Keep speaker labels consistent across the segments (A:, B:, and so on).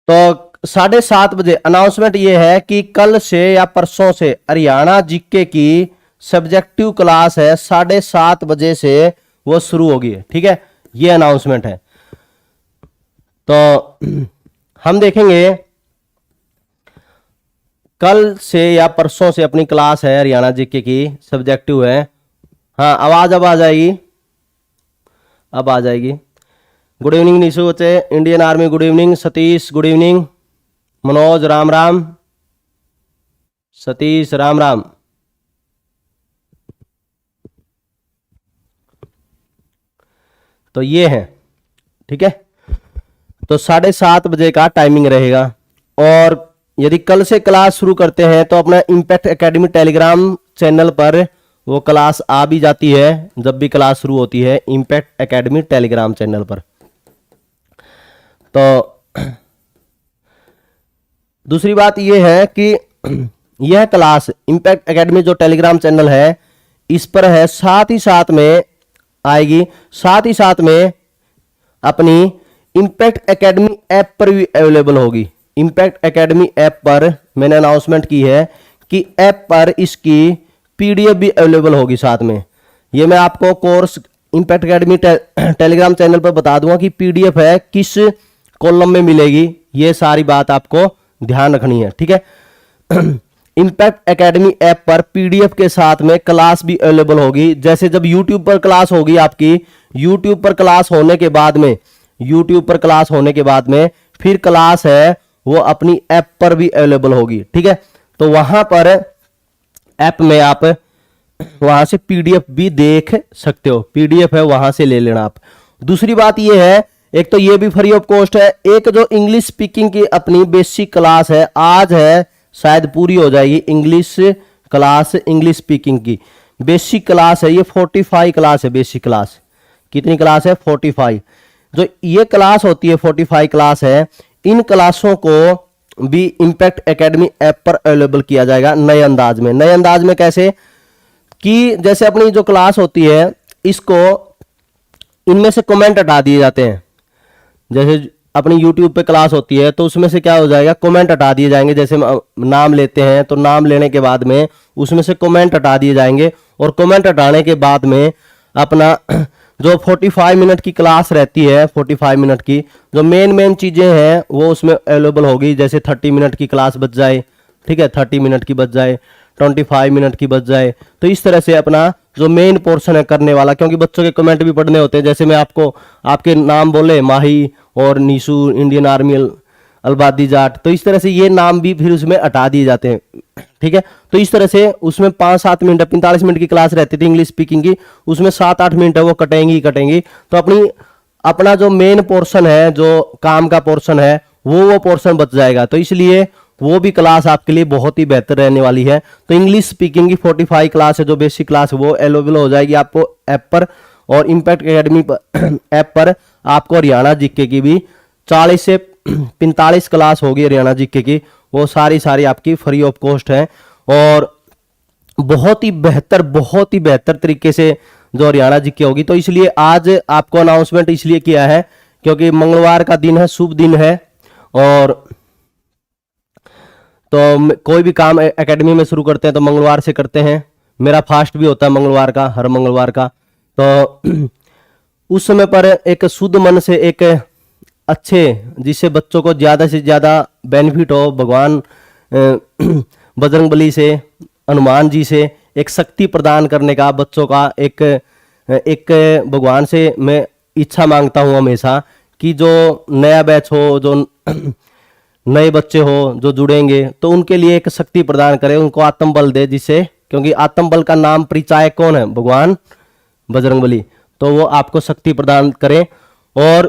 A: तो 7:30 बजे अनाउंसमेंट ये है कि कल से या परसों से हरियाणा जीके की सब्जेक्टिव क्लास है 7:30 बजे से वो शुरू होगी। ठीक है, ये अनाउंसमेंट है। तो हम देखेंगे कल से या परसों से अपनी क्लास है हरियाणा जीके की, सब्जेक्टिव है। हाँ, आवाज अब आ जाएगी, अब आ जाएगी। गुड इवनिंग निशु बच्चे, Indian army good evening, Satish good evening, Manoj Ram Ram, Satish Ram Ram. तो ये है, ठीक है। तो 7:30 बजे का टाइमिंग रहेगा। और यदि कल से क्लास शुरू करते हैं तो अपना इम्पैक्ट एकेडमी टेलीग्राम चैनल पर वो क्लास आ भी जाती है। जब भी क्लास शुरू होती है इम्पैक्ट एकेडमी टेलीग्राम चैनल पर। तो दूसरी बात यह है कि यह क्लास इम्पैक्ट एकेडमी जो टेलीग्राम चैनल है इस पर है, साथ ही साथ में आएगी, साथ ही साथ में अपनी इम्पैक्ट एकेडमी ऐप पर भी अवेलेबल होगी। इम्पैक्ट एकेडमी ऐप पर मैंने अनाउंसमेंट की है कि ऐप पर इसकी पीडीएफ भी अवेलेबल होगी साथ में। ये मैं आपको course impact academy Telegram channel पर बता दूंगा कि पीडीएफ है किस कॉलम में मिलेगी। ये सारी बात आपको ध्यान रखनी है, ठीक है। इम्पैक्ट एकेडमी ऐप पर पीडीएफ के साथ में क्लास भी अवेलेबल होगी। जैसे जब यूट्यूब पर क्लास होगी आपकी, यूट्यूब पर क्लास होने के बाद में, यूट्यूब पर क्लास होने के बाद में फिर क्लास है वो अपनी ऐप पर भी अवेलेबल होगी, ठीक है। तो वहां पर ऐप में आप वहां से पीडीएफ भी देख सकते हो, पीडीएफ है वहां से ले लेना आप। दूसरी बात ये है, एक तो ये भी फ्री ऑफ कॉस्ट है, एक जो इंग्लिश स्पीकिंग की अपनी बेसिक क्लास है आज है, शायद पूरी हो जाएगी इंग्लिश क्लास, इंग्लिश स्पीकिंग की बेसिक क्लास है। ये 45 क्लास है, बेसिक क्लास कितनी क्लास है 45। जो ये क्लास होती है 45 क्लास है, इन क्लासों को भी इम्पैक्ट एकेडमी ऐप पर अवेलेबल किया जाएगा नए अंदाज में। नए अंदाज में कैसे कि जैसे अपनी जो क्लास होती है इसको इनमें से कमेंट हटा दिए जाते हैं। जैसे अपनी YouTube पे क्लास होती है तो उसमें से क्या हो जाएगा, कमेंट हटा दिए जाएंगे। जैसे नाम लेते हैं तो नाम लेने के बाद में उसमें से कमेंट हटा दिए जाएंगे, और कमेंट हटाने के बाद में अपना जो 45 मिनट की क्लास रहती है, 45 मिनट की जो मेन चीजें हैं वो उसमें अवेलेबल होगी। जैसे 30 मिनट की क्लास बच जाए, ठीक है, 30 मिनट की बच जाए, 25 मिनट की बच जाए। तो इस तरह से अपना जो मेन पोर्शन है करने वाला, क्योंकि बच्चों के कमेंट भी पढ़ने होते हैं। जैसे मैं आपको आपके नाम बोले माही और निशु, इंडियन आर्मी, अलबादी जाट, तो इस तरह से ये नाम भी फिर उसमें हटा दिए जाते हैं, ठीक है। तो इस तरह से उसमें 5-7 मिनट 45 मिनट की क्लास रहती थी इंग्लिश स्पीकिंग की, उसमें 7-8 मिनट है वो कटेंगी कटेंगी। तो अपना जो मेन पोर्शन है, जो काम का पोर्शन है वो पोर्शन बच जाएगा। तो इसलिए वो भी क्लास आपके लिए बहुत ही बेहतर रहने वाली है। तो इंग्लिश स्पीकिंग की 45 क्लास है जो बेसिक क्लास वो अवेलेबल हो जाएगी आपको ऐप पर, और इम्पैक्ट एकेडमी ऐप पर आपको हरियाणा जीके की भी 40 से 45 क्लास होगी हरियाणा जीके की, वो सारी आपकी फ्री ऑफ कॉस्ट है। और बहुत ही बेहतर तरीके से जो हरियाणा जीके होगी। तो इसलिए आज आपको अनाउंसमेंट इसलिए किया है क्योंकि मंगलवार का दिन है, शुभ दिन है, और तो कोई भी काम एकेडमी में शुरू करते हैं तो मंगलवार से करते हैं। मेरा फास्ट भी होता है मंगलवार का, हर मंगलवार का। तो उस समय पर एक शुद्ध मन से, एक अच्छे जिससे बच्चों को ज़्यादा से ज़्यादा बेनिफिट हो, भगवान बजरंगबली से, हनुमान जी से एक शक्ति प्रदान करने का बच्चों का एक भगवान से मैं इच्छा मांगता हूँ हमेशा कि जो नया बैच हो, जो नए बच्चे हो जो जुड़ेंगे, तो उनके लिए एक शक्ति प्रदान करे, उनको आत्मबल दे, जिससे, क्योंकि आत्मबल का नाम परिचायक कौन है, भगवान बजरंगबली। तो वो आपको शक्ति प्रदान करें और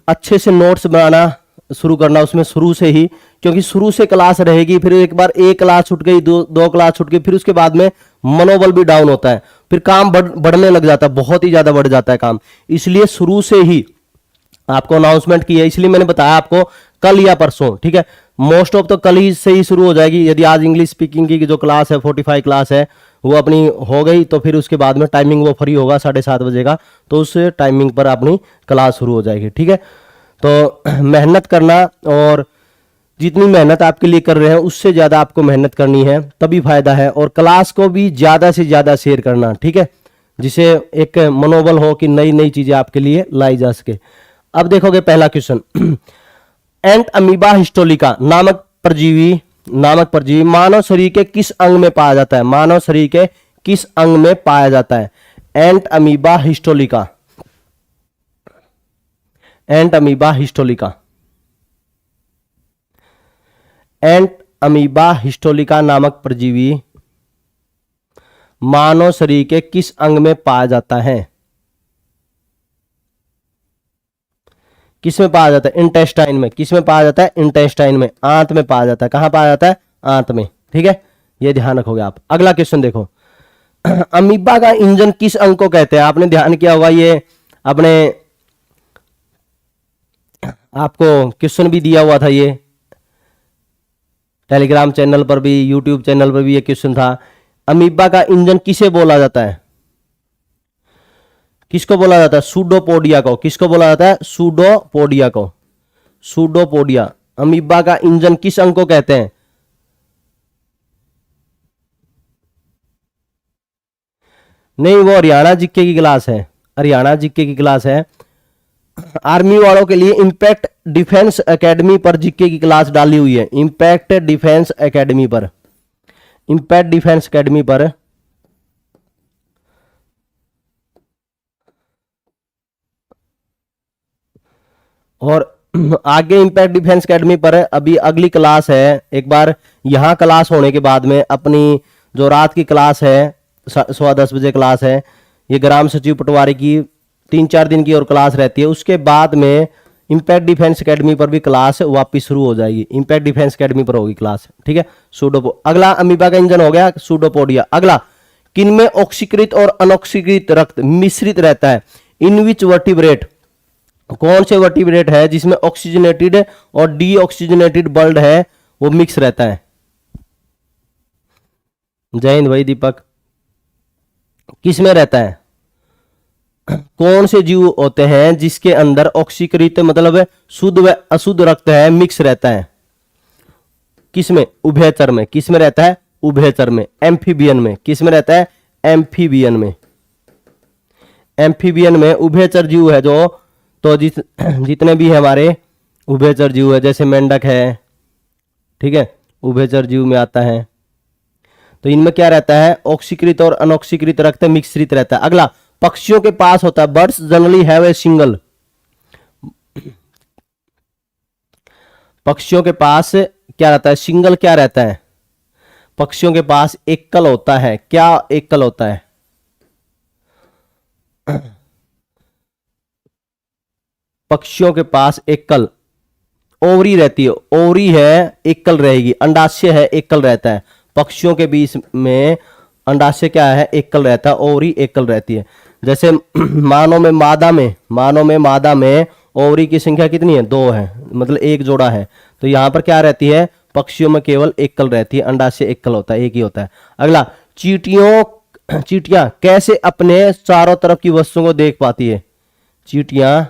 A: अच्छे से नोट्स बनाना शुरू करना उसमें शुरू से ही, क्योंकि शुरू से क्लास रहेगी। फिर एक बार एक क्लास छूट गई, दो क्लास छूट गई, फिर उसके बाद में मनोबल भी डाउन होता है, फिर काम बढ़ने लग जाता है, बहुत ही ज्यादा बढ़ जाता है काम। इसलिए शुरू से ही आपको अनाउंसमेंट की है, इसलिए मैंने बताया आपको कल या परसों, ठीक है। मोस्ट ऑफ तो कल ही से ही शुरू हो जाएगी। यदि आज इंग्लिश स्पीकिंग की जो क्लास है 45 क्लास है वो अपनी हो गई, तो फिर उसके बाद में टाइमिंग वो फ्री होगा 7:30 बजे का, तो उस टाइमिंग पर अपनी क्लास शुरू हो जाएगी, ठीक है। तो मेहनत करना और जितनी मेहनत आपके लिए कर रहे हैं उससे ज्यादा आपको मेहनत करनी है, तभी फायदा है। और क्लास को भी ज्यादा से ज्यादा शेयर करना, ठीक है, जिसे एक मनोबल हो कि नई नई चीजें आपके लिए लाई जा सके। अब देखोगे पहला क्वेश्चन, एंट अमीबा हिस्टोलिका नामक परजीवी मानव शरीर के किस अंग में पाया जाता है? मानव शरीर के किस अंग में पाया जाता है? एंट अमीबा हिस्टोलिका, एंट अमीबा हिस्टोलिका, एंट अमीबा हिस्टोलिका नामक परजीवी मानव शरीर के किस अंग में पाया जाता है? किस में पाया जाता है? इंटेस्टाइन में। किस में पाया जाता है? इंटेस्टाइन में, आंत में पाया जाता है। कहां पाया जाता है? आंत में, ठीक है, ये ध्यान रखोगे आप। अगला क्वेश्चन देखो, अमीबा का इंजन किस अंग को कहते हैं? आपने ध्यान किया होगा, ये अपने आपको क्वेश्चन भी दिया हुआ था, ये टेलीग्राम चैनल पर भी, यूट्यूब चैनल पर भी ये क्वेश्चन था। अमीबा का इंजन किसे बोला जाता है? किसको बोला जाता है? सूडोपोडिया को। किसको बोला जाता है? सूडोपोडिया को। सूडोपोडिया। अमीबा का इंजन किस अंग को कहते हैं? नहीं, वो हरियाणा जीके की क्लास है, हरियाणा जीके की क्लास है। आर्मी वालों के लिए इंपैक्ट डिफेंस एकेडमी पर जीके की क्लास डाली हुई है। इंपैक्ट डिफेंस एकेडमी पर, इंपैक्ट डिफेंस एकेडमी पर और आगे इंपैक्ट डिफेंस एकेडमी पर अभी अगली क्लास है। एक बार यहां क्लास होने के बाद में अपनी जो रात की क्लास है, 10:15 बजे क्लास है, ये ग्राम सचिव पटवारी की 3-4 दिन की और क्लास रहती है। उसके बाद में इंपैक्ट डिफेंस एकेडमी पर भी क्लास वापस शुरू हो जाएगी। इंपैक्ट डिफेंस एकेडमी पर होगी क्लास, ठीक है। अगला अमीबा का इंजन हो गया सूडोपोडिया। अगला, किनमें ऑक्सीकृत और अनऑक्सीकृत रक्त मिश्रित रहता है? इन विच वर्टिब्रेट, कौन से वर्टिब्रेट है जिसमें ऑक्सीजनेटेड और डीऑक्सीजनेटेड ब्लड है वो मिक्स रहता है? जय हिंद भाई दीपक। किस में रहता है? कौन से जीव होते हैं जिसके अंदर ऑक्सीकृत मतलब शुद्ध व अशुद्ध रक्त है मिक्स रहता है? किसमें? उभयचर में। किस में रहता है? उभयचर में, एम्फीबियन में। किस में रहता है? एम्फीबियन में। एम्फीबियन में उभयचर जीव है जो, तो जितने भी है हमारे उभयचर जीव है, जैसे मेंढक है, ठीक है, उभयचर जीव में आता है। तो इनमें क्या रहता है? ऑक्सीकृत और अनऑक्सीकृत रक्त मिश्रित रहता है। अगला, पक्षियों के पास होता है, birds generally have a single, पक्षियों के पास क्या रहता है? सिंगल क्या रहता है? पक्षियों के पास एकल होता है। क्या एकल होता है? पक्षियों के पास एकल ओवरी रहती है, ओवरी है एकल रहेगी, अंडाशय है एकल रहता है। पक्षियों के बीच में अंडाशय क्या है? एकल रहता है, ओवरी एकल रहती है। जैसे मानव में मादा में ओवरी की संख्या कितनी है? 2 है, मतलब एक जोड़ा है। तो यहां पर क्या रहती है? पक्षियों में केवल एकल रहती है, अंडाशय एकल होता है, एक ही होता है। अगला, चींटियां कैसे अपने चारों तरफ की वस्तुओं को देख पाती है? चींटियां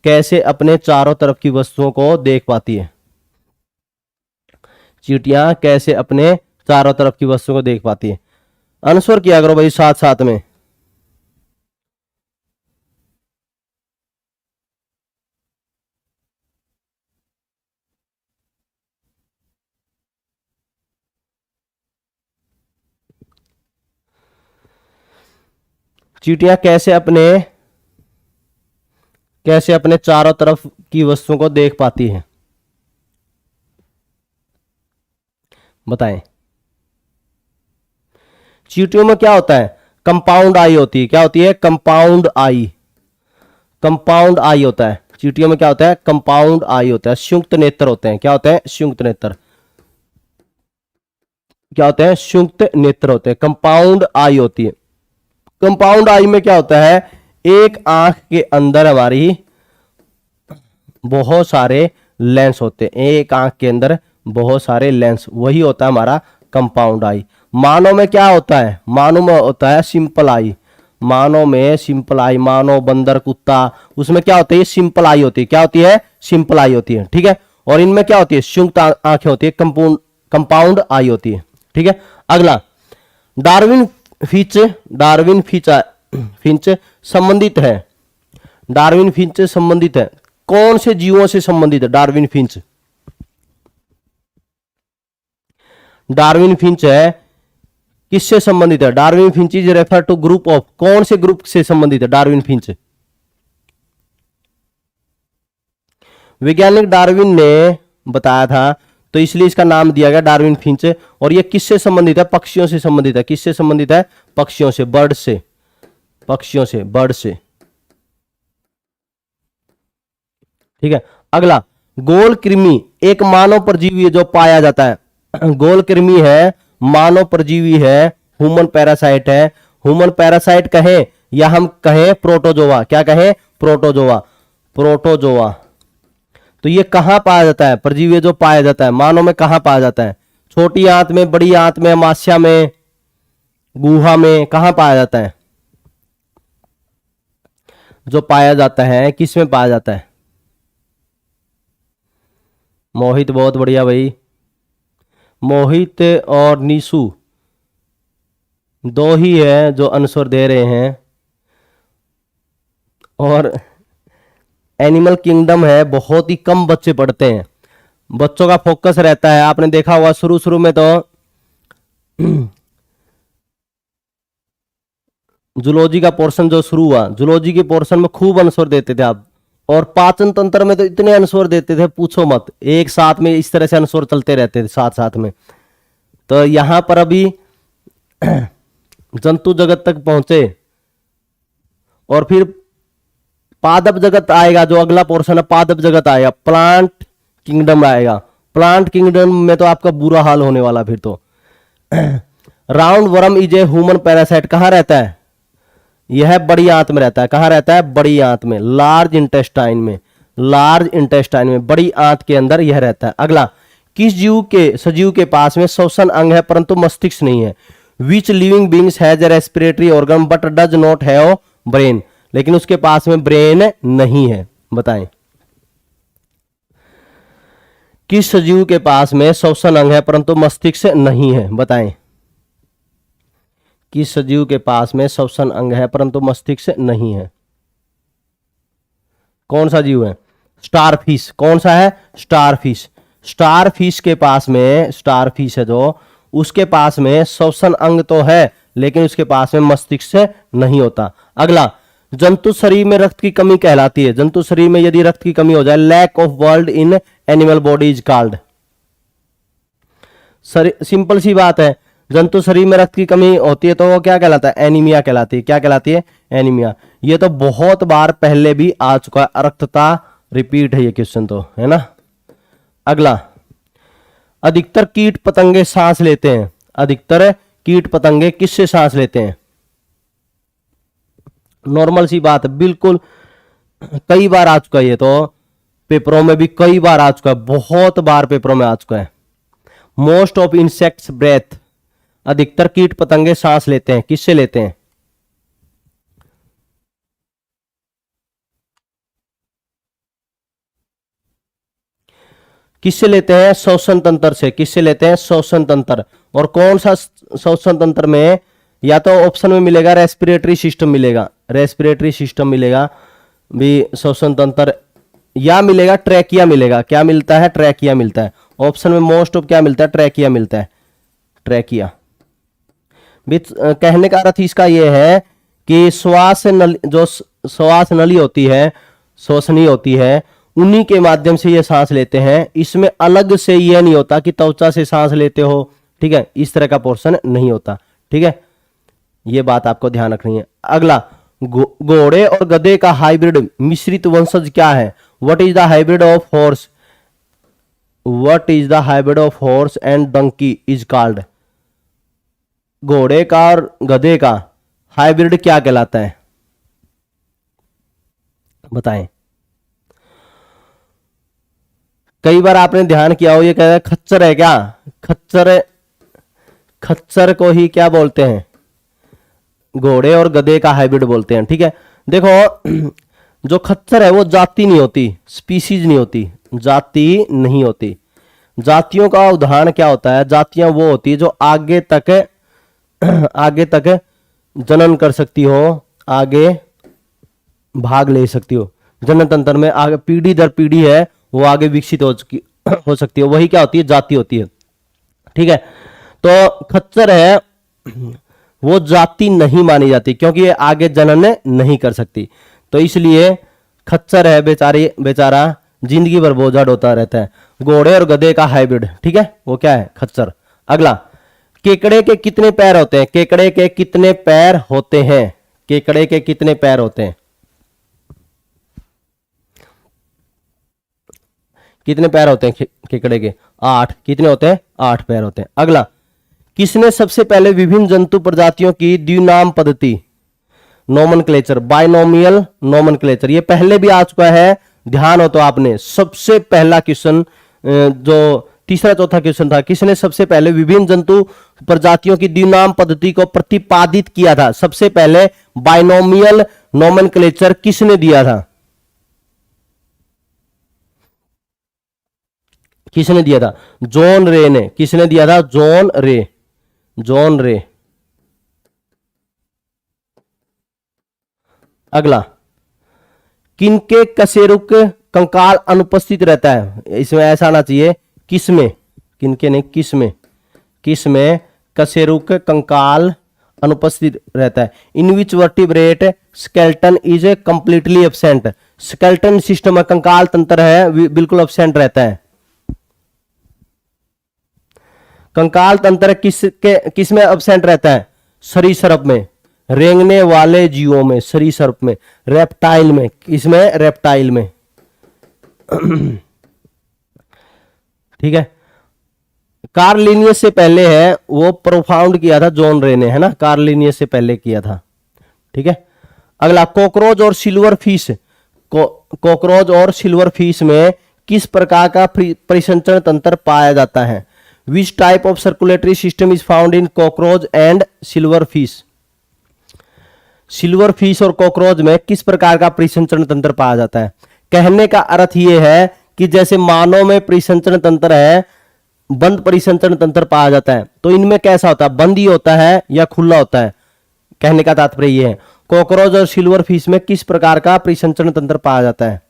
A: कैसे अपने चारों तरफ की वस्तुओं को देख पाती है? चींटियां कैसे अपने चारों तरफ की वस्तुओं को देख पाती है? आंसर किया करो भाई साथ साथ में। चींटियां कैसे अपने चारों तरफ की वस्तुओं को देख पाती है? बताएं। चींटियों में क्या होता है? कंपाउंड आई होती है। क्या होती है? कंपाउंड आई। कंपाउंड आई होता है चींटियों में। क्या होता है? कंपाउंड आई होता है। संयुक्त नेत्र होते हैं। क्या होते हैं? संयुक्त नेत्र। क्या होते हैं? संयुक्त नेत्र होते हैं। कंपाउंड आई होती है। कंपाउंड आई में क्या होता है? एक आंख के अंदर हमारी बहुत सारे लेंस होते हैं। एक आंख के अंदर बहुत सारे लेंस, वही होता है हमारा कंपाउंड आई। मानव में क्या होता है? मानव में होता है सिंपल आई। मानव में सिंपल आई, मानव, बंदर, कुत्ता, उसमें क्या होता है? सिंपल आई होती है। क्या होती है? सिंपल आई होती है, ठीक है। और इनमें क्या होती है, संयुक्त आंखें होती है, कंपाउंड आई होती है। ठीक है, अगला डार्विन फिंच संबंधित है, डार्विन फिंच संबंधित है, कौन से जीवों से संबंधित है डार्विन फिंच? डार्विन फिंच है किससे संबंधित है? Darwin finch is refer to group of, कौन से ग्रुप से संबंधित है डार्विन फिंच? वैज्ञानिक डार्विन ने बताया था, तो इसलिए इसका नाम दिया गया डार्विन फिंच। और ये किससे संबंधित है? पक्षियों से संबंधित है। किससे संबंधित है? पक्षियों से, बर्ड से, पक्षियों से, बर्ड से। ठीक है, अगला गोल कृमि एक मानव परजीवी है जो पाया जाता है। गोल कृमि है, मानव परजीवी है, ह्यूमन पैरासाइट है। ह्यूमन पैरासाइट कहें या हम कहें प्रोटोजोआ, क्या कहें? Protozoa, protozoa. तो ये कहां पाया जाता है? परजीवी जो पाया जाता है मानव में कहां पाया जाता है? छोटी आंत में, बड़ी आंत में, अमाशय में, गुहा में, कहां पाया जाता है? जो पाया जाता है किस में पाया जाता है? मोहित बहुत बढ़िया भाई, मोहित और नीसू दो ही है जो आंसर दे रहे हैं। और एनिमल किंगडम है, बहुत ही कम बच्चे पढ़ते हैं, बच्चों का फोकस रहता है। आपने देखा हुआ शुरू शुरू में तो जूलॉजी का पोर्शन जो शुरू हुआ, जूलॉजी के पोर्शन में खूब आंसर देते थे आप, और पाचन तंत्र में तो इतने आंसर देते थे पूछो मत, एक साथ में इस तरह से आंसर चलते रहते थे साथ साथ में। तो यहां पर अभी जंतु जगत तक पहुंचे और फिर पादप जगत आएगा, जो अगला पोर्शन है पादप जगत आएगा, प्लांट किंगडम आएगा। प्लांट किंगडम में तो आपका बुरा हाल होने वाला फिर तो। Round worm is a human parasite कहां रहता है? यह बड़ी आंत में रहता है। कहां रहता है? बड़ी आंत में, लार्ज इंटेस्टाइन में, लार्ज इंटेस्टाइन में, बड़ी आंत के अंदर यह रहता है। अगला किस जीव के, सजीव के पास में श्वसन अंग है परंतु मस्तिष्क नहीं है? विच living beings has a respiratory organ but does not have brain, लेकिन उसके पास में ब्रेन नहीं है, बताएं। किस सजीव के पास में श्वसन अंग है परंतु मस्तिष्क नहीं है? बताएं। किस सजीव के पास में श्वसन अंग है परंतु मस्तिष्क नहीं है? कौन सा जीव है? स्टारफिश। कौन सा है? स्टारफिश। स्टारफिश के पास में, स्टारफिश है जो, उसके पास में श्वसन अंग तो है लेकिन उसके पास में मस्तिष्क नहीं होता। अगला जंतु शरीर में रक्त की कमी कहलाती है। जंतु शरीर में यदि रक्त की कमी हो जाए, lack of blood in animal body is called. Simple सी बात है, जंतु शरीर में रक्त की कमी होती है तो वो क्या कहलाता है? एनीमिया कहलाती है। क्या कहलाती है? एनीमिया। ये तो बहुत बार पहले भी आ चुका है, अरक्तता रिपीट है ये क्वेश्चन तो, है ना। अगला अधिकतर कीट पतंगे सांस लेते हैं। अधिकतर कीट पतंगे किससे सांस लेते हैं? नॉर्मल सी बात है, बिल्कुल कई बार आ चुका है ये तो, पेपरों में भी कई बार आ चुका है, बहुत बार पेपरों में आ चुका है। मोस्ट ऑफ इंसेक्ट्स ब्रेथ, अधिकतर कीट पतंगे सांस लेते हैं, किससे लेते हैं? किससे लेते हैं? श्वसन तंत्र से। किससे लेते हैं? श्वसन तंत्र। और कौन सा श्वसन तंत्र में? या तो ऑप्शन में मिलेगा रेस्पिरेटरी सिस्टम मिलेगा, रेस्पिरेटरी सिस्टम मिलेगा भी श्वसन तंत्र, या मिलेगा ट्रैकिया मिलेगा। क्या मिलता है? ट्रैकिया मिलता है। ऑप्शन में मोस्ट ऑफ क्या मिलता है? ट्रैकिया मिलता है, ट्रैकिया। कहने का अर्थ इसका यह है कि श्वास नली, जो श्वास नली होती है, श्वसनी होती है, उन्हीं के माध्यम से ये सांस लेते हैं। इसमें अलग से यह नहीं होता कि त्वचा से सांस लेते हो, ठीक है, इस तरह का पोर्शन नहीं होता, ठीक है, ये बात आपको ध्यान रखनी है। अगला घोड़े और गधे का हाइब्रिड मिश्रित वंशज क्या है? What is the hybrid of horse, what is the hybrid of horse and donkey is called? घोड़े का और गधे का हाइब्रिड क्या कहलाता है? बताएं। कई बार आपने ध्यान किया हो, ये कह रहा है खच्चर है क्या? खच्चर, खच्चर को ही क्या बोलते हैं? घोड़े और गधे का हाइब्रिड बोलते हैं, ठीक है। देखो जो खच्चर है वो जाति नहीं होती, स्पीसीज नहीं होती, जाति नहीं होती। जातियों का उदाहरण क्या होता है? जातियां वो होती है जो आगे तक आगे तक जनन कर सकती हो, आगे भाग ले सकती हो, जनन तंत्र में आगे पीढ़ी दर पीढ़ी है वो आगे विकसित हो सकती है, वही क्या होती है? जाति होती है। ठीक है, तो खच्चर है वो जाति नहीं मानी जाती क्योंकि ये आगे जनन नहीं कर सकती, तो इसलिए खच्चर है बेचारा जिंदगी भर बोझा ढोता रहता है, घोड़े और गधे का हाइब्रिड। ठीक है, वो क्या है? खच्चर। अगला, केकड़े के कितने पैर होते हैं? केकड़े के कितने पैर होते हैं? केकड़े के कितने पैर होते हैं? कितने पैर होते हैं केकड़े के? 8। कितने होते हैं? 8 पैर होते हैं। अगला, किसने सबसे पहले विभिन्न जंतु प्रजातियों की द्विनाम पद्धति, नोमेनक्लेचर, बाइनोमियल नोमेनक्लेचर, ये पहले भी आ चुका है, ध्यान हो तो आपने। सबसे पहला क्वेश्चन जो तीसरा चौथा क्वेश्चन था, किसने सबसे पहले विभिन्न जंतु प्रजातियों की द्विनाम पद्धति को प्रतिपादित किया था? सबसे पहले बाइनोमियल नोमेनक्लेचर किसने दिया था? किसने दिया था? जॉन रे ने। किसने दिया था? जॉन रे। जॉन रे। अगला, किनके कशेरुक कंकाल अनुपस्थित रहता है? इसमें ऐसा आना चाहिए किसमें, किनके नहीं, किसमें। किसमें कशेरुक कंकाल अनुपस्थित रहता है? In which vertebrate skeleton is completely absent. Skeleton system में कंकाल तंत्र है बिल्कुल एब्सेंट रहता है। कंकाल तंत्र किसमें एब्सेंट रहता है? सरीसृप में, रेंगने वाले जीवों में, सरीसृप में, रेप्टाइल में। इसमें रेप्टाइल में। ठीक है, कार्ल लिनियस से पहले है वो प्रोफाउंड किया था जॉन रे ने, है ना, कार्ल लिनियस से पहले किया था। ठीक है, अगला, कॉकरोच और सिल्वर फिश, कॉकरोच और सिल्वर फिश में किस प्रकार का परिसंचरण तंत्र पाया जाता है? Which type of circulatory system is found in cockroach and silver fish? Silver fish और कॉकरोच में किस प्रकार का परिसंचरण तंत्र पाया जाता है? कहने का अर्थ यह है कि जैसे मानव में परिसंचरण तंत्र है, बंद परिसंचरण तंत्र पाया जाता है, तो इनमें कैसा होता है? बंद ही होता है या खुला होता है? कहने का तात्पर्य यह है, कॉकरोच और सिल्वर फिश में किस प्रकार का परिसंचरण तंत्र पाया जाता है?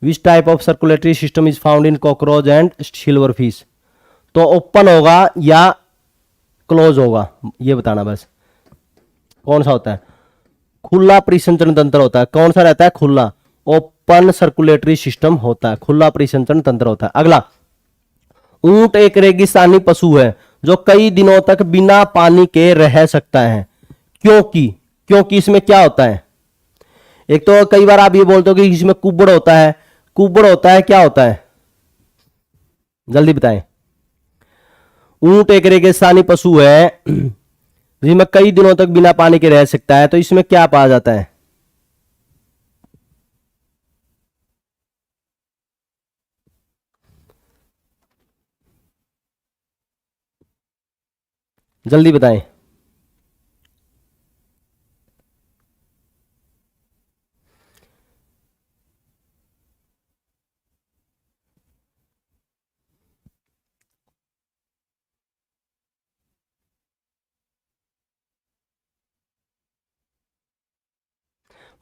A: Which type of circulatory system is found in cockroach and silver fish? तो ओपन होगा या क्लोज होगा, ये बताना बस। कौन सा होता है? खुला परिसंचरण तंत्र होता है। कौन सा रहता है? खुला। ओपन सर्कुलेटरी सिस्टम होता है, खुला परिसंचरण तंत्र होता है। अगला, ऊंट एक रेगिस्तानी पशु है जो कई दिनों तक बिना पानी के रह सकता है, क्योंकि इसमें क्या होता है? एक तो कई बार आप ये बोलते हो कि इसमें कुबड़ होता है। कुबड़ होता है, क्या होता है? जल्दी बताएं। ऊंट एक रेगिस्तानी पशु है जिसमें कई दिनों तक बिना पानी के रह सकता है, तो इसमें क्या पाया जाता है? जल्दी बताएं।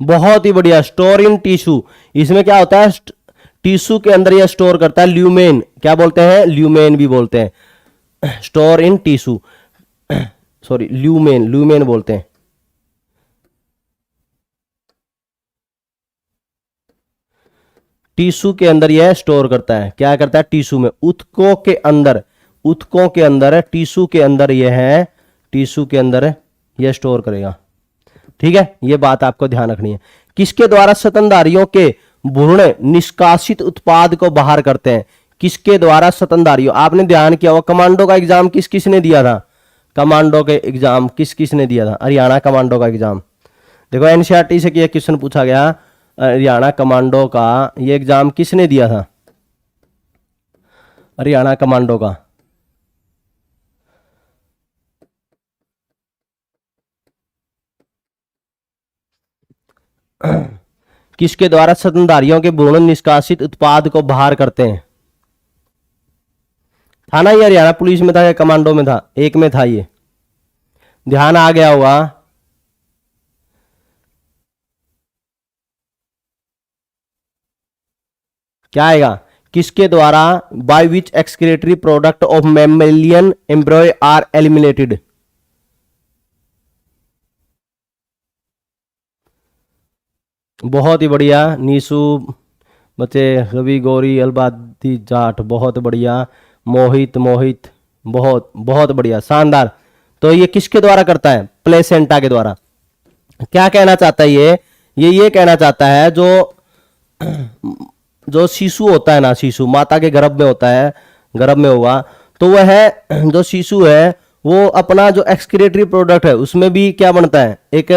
A: बहुत ही बढ़िया, स्टोर इन टिश्यू। इसमें क्या होता है? टिश्यू के अंदर यह स्टोर करता है, ल्यूमेन। क्या बोलते हैं? ल्यूमेन भी बोलते हैं। Store in tissue, sorry, lumen, lumen बोलते हैं। टिश्यू के अंदर यह स्टोर करता है। क्या करता है? टिश्यू में, ऊतकों के अंदर, ऊतकों के अंदर, टिश्यू के अंदर यह है, टिश्यू के अंदर यह स्टोर करेगा। ठीक है, यह बात आपको ध्यान रखनी है। किसके द्वारा स्तनधारियों के भ्रूण निष्कासित उत्पाद को बाहर करते हैं? किसके द्वारा स्तनधारियों? आपने ध्यान किया होगा, कमांडो का एग्जाम किस किसने दिया था? कमांडो के एग्जाम किस किसने दिया था? हरियाणा कमांडो का एग्जाम। देखो, एनसीईआरटी से यह क्वेश्चन पूछा गया, हरियाणा कमांडो का ये एग्जाम किसने दिया था? हरियाणा कमांडो का। किसके द्वारा स्तनधारियों के भ्रूण निष्कासित उत्पाद को बाहर करते हैं? था ना ये, हरियाणा पुलिस में था या कमांडो में था? एक में था ये, ध्यान आ गया होगा। क्या आएगा? किसके द्वारा? By which excretory product of mammalian embryo are eliminated? बहुत ही बढ़िया नीसू, बच्चे रवि, गौरी, अलबादी, जाट, बहुत बढ़िया। मोहित, मोहित, बहुत बहुत बढ़िया, शानदार। तो ये किसके द्वारा करता है? प्लेसेंटा के द्वारा। क्या कहना चाहता है ये कहना चाहता है जो शिशु होता है ना, शिशु माता के गर्भ में होता है, गर्भ में होगा, तो वह जो शिशु है वो अपना जो एक्सक्रीटरी प्रोडक्ट है उसमें भी क्या बनता है? एक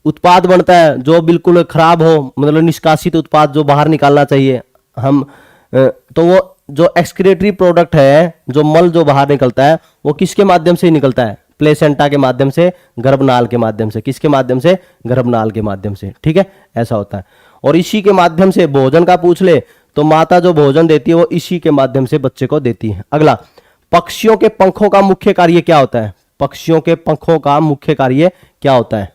A: उत्पाद बनता है जो बिल्कुल खराब हो, मतलब निष्कासित उत्पाद जो बाहर निकालना चाहिए हम। तो वो जो एक्सक्रीटरी प्रोडक्ट है, जो मल जो बाहर निकलता है, वो किसके माध्यम से निकलता है? प्लेसेंटा के माध्यम से, गर्भनाल के माध्यम से। किसके माध्यम से? गर्भनाल के माध्यम से। ठीक है, ऐसा होता है। और इसी के माध्यम से भोजन का पूछ ले तो माता जो भोजन देती है वो इसी के माध्यम से बच्चे को देती है। अगला, पक्षियों के पंखों का मुख्य कार्य क्या होता है? पक्षियों के पंखों का मुख्य कार्य क्या होता है?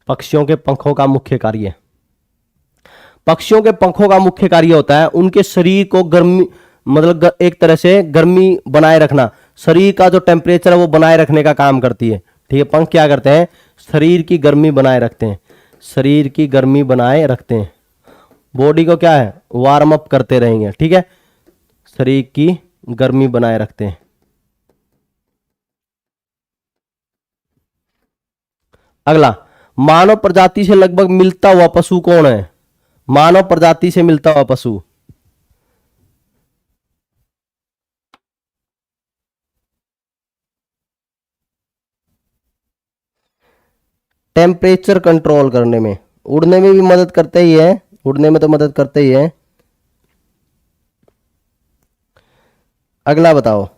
A: पक्षियों के पंखों का मुख्य कार्य, पक्षियों के पंखों का मुख्य कार्य होता है उनके शरीर को गर्मी, मतलब एक तरह से गर्मी बनाए रखना, शरीर का जो टेम्परेचर है वो बनाए रखने का काम करती है। ठीक है, पंख क्या करते हैं? शरीर की गर्मी बनाए रखते हैं, शरीर की गर्मी बनाए रखते हैं, बॉडी को क्या है? वार्म अप करते रहेंगे। ठीक है, शरीर की गर्मी बनाए रखते हैं। अगला, मानव प्रजाति से लगभग मिलता हुआ पशु कौन है? मानव प्रजाति से मिलता हुआ पशु, टेम्परेचर कंट्रोल करने में, उड़ने में भी मदद करते ही है, उड़ने में तो मदद करते ही है। अगला बताओ,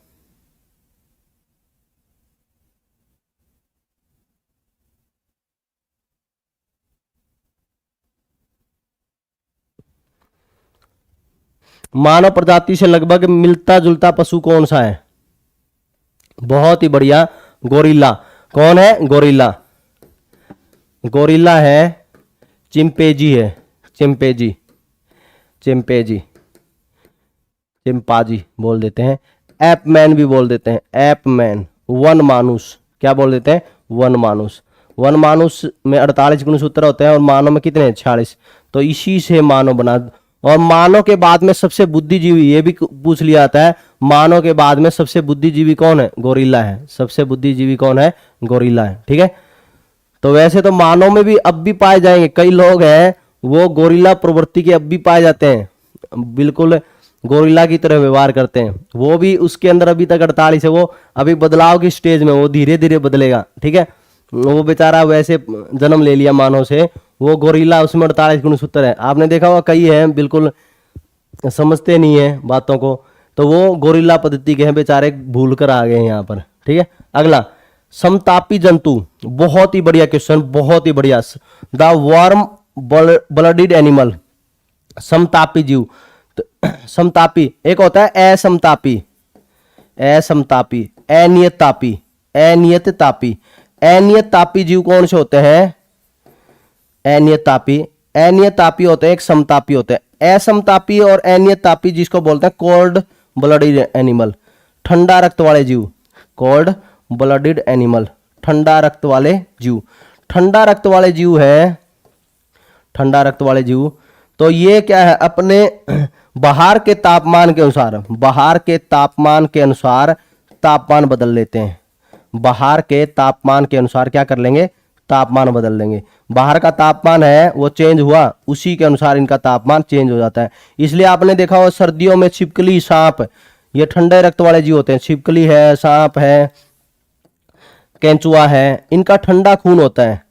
A: मानव प्रजाति से लगभग मिलता जुलता पशु कौन सा है? बहुत ही बढ़िया, गोरिल्ला। कौन है? गोरिल्ला। गोरिल्ला है, चिंपैंजी है, चिंपैंजी, चिंपैंजी, चिंपाजी बोल देते हैं, एपमैन भी बोल देते हैं, एपमैन। वन मानुस, क्या बोल देते हैं? वन मानुस। वन मानुस में 48 गुणसूत्र होते हैं और मानव में कितने? 46। तो इसी से मानव बना। और मानव के बाद में सबसे बुद्धिजीवी, ये भी पूछ लिया जाता है, मानव के बाद में सबसे बुद्धिजीवी कौन है? गोरिल्ला है। सबसे बुद्धिजीवी कौन है? गोरिल्ला है। ठीक है, तो वैसे तो मानव में भी अब भी पाए जाएंगे, कई लोग हैं वो गोरिल्ला प्रवृत्ति के अब भी पाए जाते हैं, बिल्कुल गोरिल्ला की तरह व्यवहार करते हैं, वो भी उसके अंदर अभी तक 48 है, वो अभी बदलाव की स्टेज में, वो धीरे धीरे बदलेगा। ठीक है, वो बेचारा वैसे जन्म ले लिया मानव से, वो गोरिल्ला, उसमें 48 गुणसूत्र है। आपने देखा होगा कई हैं बिल्कुल समझते नहीं है बातों को, तो वो गोरिल्ला पद्धति के हैं बेचारे, भूल कर आ गए हैं यहाँ पर। ठीक है, अगला, समतापी जंतु, बहुत ही बढ़िया क्वेश्चन, बहुत ही बढ़िया। द वार्म ब्लडेड एनिमल, समतापी जीव। तो समतापी एक होता है असमतापी, असमतापी, अनियत तापी, अनियत तापी। अनियत तापी जीव कौन से होते हैं? अनियत तापी, अनियत तापी होते हैं, एक समतापी होते हैं। असमतापी और अनियत तापी जिसको बोलते हैं कोल्ड ब्लडेड एनिमल, ठंडा रक्त वाले जीव, कोल्ड ब्लडेड एनिमल, ठंडा रक्त वाले जीव। ठंडा रक्त वाले जीव है, ठंडा रक्त वाले जीव। तो ये क्या है? अपने बाहर के तापमान के अनुसार, बाहर के तापमान के अनुसार तापमान बदल लेते हैं। बाहर के तापमान के अनुसार क्या कर लेंगे? तापमान बदल लेंगे। बाहर का तापमान है वो चेंज हुआ, उसी के अनुसार इनका तापमान चेंज हो जाता है। इसलिए आपने देखा हो सर्दियों में छिपकली, सांप, ये ठंडे रक्त वाले जीव होते हैं। छिपकली है, सांप है, केंचुआ है, इनका ठंडा खून होता है,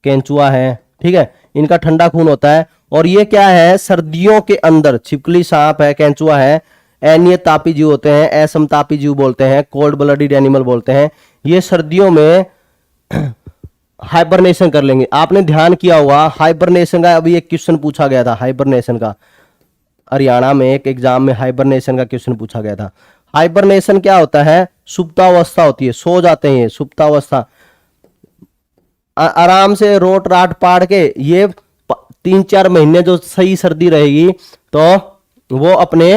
A: केंचुआ है। ठीक है, इनका ठंडा खून होता है। और ये क्या है? सर्दियों के अंदर छिपकली, सांप है, केंचुआ है, अनियत तापी जीव होते हैं, असमतापी जीव बोलते हैं, कोल्ड ब्लडेड एनिमल बोलते हैं। ये सर्दियों में हाइबरनेशन कर लेंगे। आपने ध्यान किया होगा हाइबरनेशन का अभी एक क्वेश्चन पूछा गया था, हाइबरनेशन का हरियाणा में एक एग्जाम में हाइबरनेशन का क्वेश्चन पूछा गया था। हाइबरनेशन क्या होता है? सुप्तावस्था होती है, सो जाते हैं ये, सुप्तावस्था। आराम से रोट राट पाड़ के ये 3-4 महीने जो सही सर्दी रहेगी तो वो अपने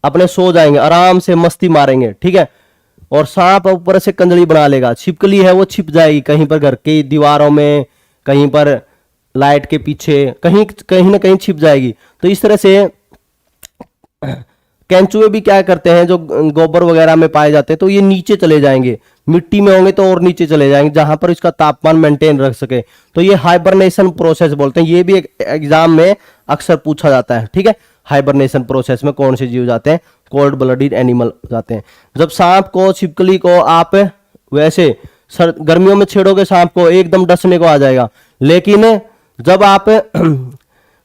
A: अपने सो जाएंगे, आराम से मस्ती मारेंगे, ठीक है। और सांप ऊपर से कंजली बना लेगा, छिपकली है वो छिप जाएगी कहीं पर, घर की दीवारों में, कहीं पर लाइट के पीछे, कहीं कहीं ना कहीं छिप जाएगी। तो इस तरह से केंचुए भी क्या करते हैं, जो गोबर वगैरह में पाए जाते हैं, तो ये नीचे चले जाएंगे, मिट्टी में होंगे तो और नीचे चले जाएंगे जहां पर इसका तापमान मेंटेन रख सके। तो ये हाइबरनेशन प्रोसेस बोलते हैं। ये भी एक एग्जाम में अक्सर पूछा जाता है, ठीक है। हाइबरनेशन प्रोसेस में कौन से जीव जाते हैं? कोल्ड ब्लडेड एनिमल जाते हैं। जब सांप को, छिपकली को आप वैसे गर्मियों में छेड़ोगे सांप को, एकदम डसने को आ जाएगा, लेकिन जब आप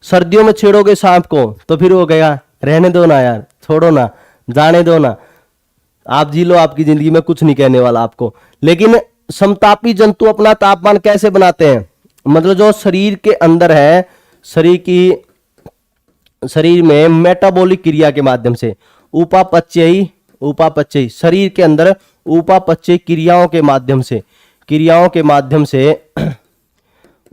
A: सर्दियों में छेड़ोगे सांप को तो फिर वो कहेगा रहने दो ना यार, छोड़ो ना, जाने दो ना, आप जी लो आपकी जिंदगी में, कुछ नहीं कहने वाला आपको। लेकिन समतापी जंतु अपना तापमान कैसे बनाते हैं? मतलब जो शरीर के अंदर है, शरीर में मेटाबॉलिक क्रिया के माध्यम से, उपापचयी शरीर के अंदर उपापचयी क्रियाओं के माध्यम से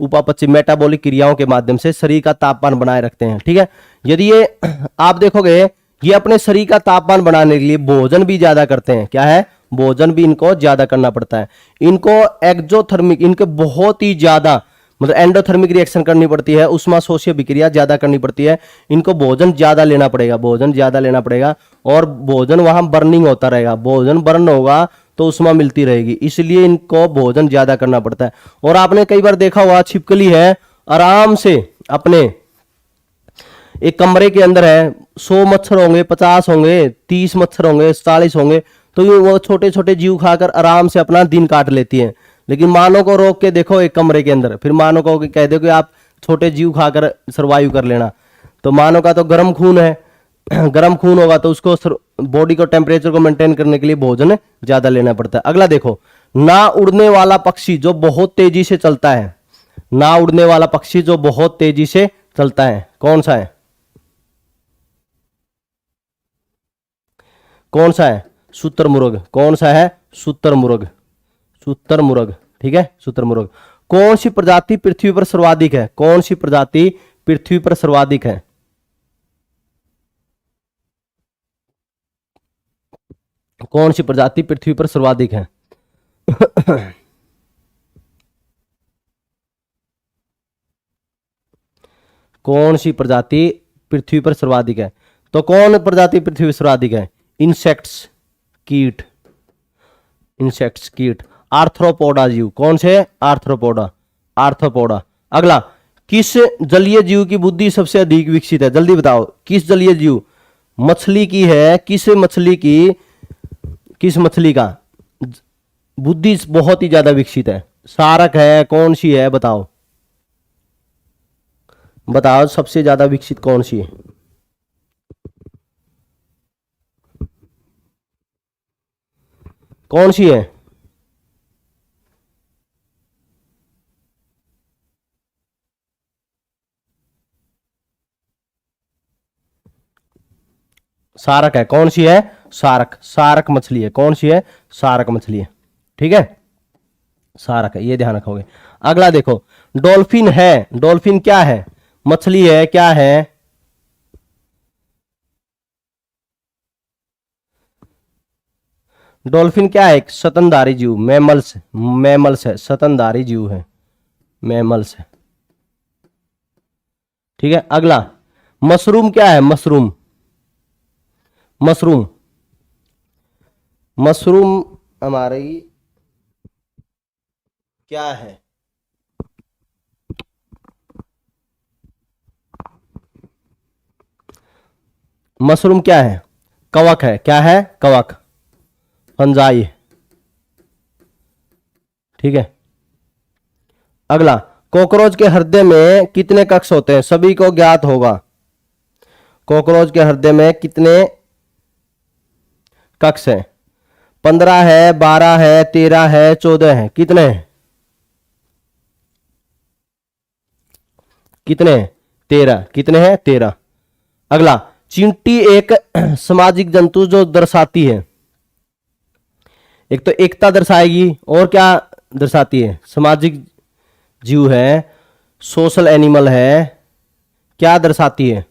A: उपापचयी मेटाबॉलिक क्रियाओं के माध्यम से शरीर का तापमान बनाए रखते हैं, ठीक है। यदि ये आप देखोगे, ये अपने शरीर का तापमान बढ़ाने के लिए भोजन भी ज्यादा करते हैं। क्या है? भोजन भी इनको ज्यादा करना पड़ता है। इनको एक्जोथर्मिक, इनके बहुत ही ज्यादा मतलब एंडोथर्मिक रिएक्शन करनी पड़ती है, उष्माशोषीय विक्रिया ज्यादा करनी पड़ती है। इनको भोजन ज्यादा लेना पड़ेगा, और भोजन वहां बर्निंग होता रहेगा, भोजन बर्न होगा तो उष्मा मिलती रहेगी, इसलिए इनको भोजन ज्यादा करना पड़ता है। और आपने कई बार देखा हुआ, छिपकली है आराम से अपने एक कमरे के अंदर है, 100 मच्छर होंगे, 50 होंगे, 30 मच्छर होंगे, 40 होंगे, तो वो छोटे छोटे जीव खाकर आराम से अपना दिन काट लेती है। लेकिन मानव को रोक के देखो एक कमरे के अंदर, फिर मानव को कह दो कि आप छोटे जीव खाकर सरवाइव कर लेना, तो मानव का तो गर्म खून है, गर्म खून होगा तो उसको बॉडी को टेम्परेचर को मेंटेन करने के लिए भोजन ज्यादा लेना पड़ता है। अगला देखो, ना उड़ने वाला पक्षी जो बहुत तेजी से चलता है, ना उड़ने वाला पक्षी जो बहुत तेजी से चलता है, कौन सा है? कौन सा है? शुतुरमुर्ग। कौन सा है? शुतुरमुर्ग, ठीक है, शुतुरमुर्ग। कौन सी प्रजाति पृथ्वी पर सर्वाधिक है? कौन सी प्रजाति पृथ्वी पर सर्वाधिक है? कौन सी प्रजाति पृथ्वी पर सर्वाधिक है? कौन सी प्रजाति पृथ्वी पर सर्वाधिक है? तो कौन प्रजाति पृथ्वी पर सर्वाधिक है? इंसेक्ट्स, कीट, आर्थ्रोपोडा जीव। कौन से? आर्थ्रोपोडा। अगला, किस जलीय जीव की बुद्धि सबसे अधिक विकसित है? जल्दी बताओ, किस जलीय जीव? मछली की है, किस मछली का बुद्धि बहुत ही ज्यादा विकसित है? सारक है, कौन सी है? बताओ सबसे ज्यादा विकसित कौन सी है? कौन सी है? सारक है। कौन सी है? सारक मछली है। कौन सी है? सारक मछली है, ठीक है, सारक है, ये ध्यान रखोगे। अगला देखो, डॉल्फिन है, डॉल्फिन क्या है? मछली है, क्या है? डॉल्फिन क्या है? एक स्तनधारी जीव, मैमल्स है, स्तनधारी जीव है, मैमल्स है, ठीक है। अगला, मशरूम क्या है? मशरूम हमारी क्या है? मशरूम क्या है? कवक है। क्या है? कवक, फंजाई, ठीक है। अगला, कॉकरोच के हृदय में कितने कक्ष होते हैं? सभी को ज्ञात होगा, कॉकरोच के हृदय में कितने कक्ष हैं? 15 है, 12 है, 13 है, 14 है, कितने हैं? कितने हैं? 13। कितने हैं? 13। अगला, चींटी एक सामाजिक जंतु जो दर्शाती है, एक तो एकता दर्शाएगी और क्या दर्शाती है? सामाजिक जीव है, सोशल एनिमल है, क्या दर्शाती है?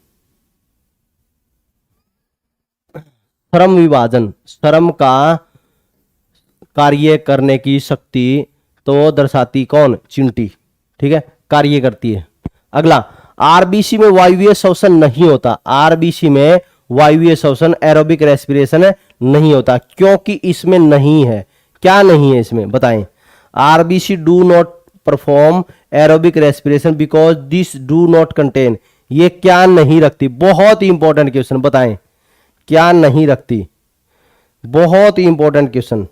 A: श्रम विभाजन, श्रम का कार्य करने की शक्ति तो दर्शाती कौन? चींटी। ठीक है, कार्य करती है। अगला, आरबीसी में वायवीय श्वसन नहीं होता। आरबीसी में वायवीय श्वसन एरोबिक रेस्पिरेशन नहीं होता, क्योंकि इसमें नहीं है। क्या नहीं है इसमें? बताएं। RBC do not perform aerobic respiration because this do not contain. ये क्या नहीं रखती? बहुत ही इंपॉर्टेंट क्वेश्चन, बताएं क्या नहीं रखती? बहुत ही इंपॉर्टेंट क्वेश्चन,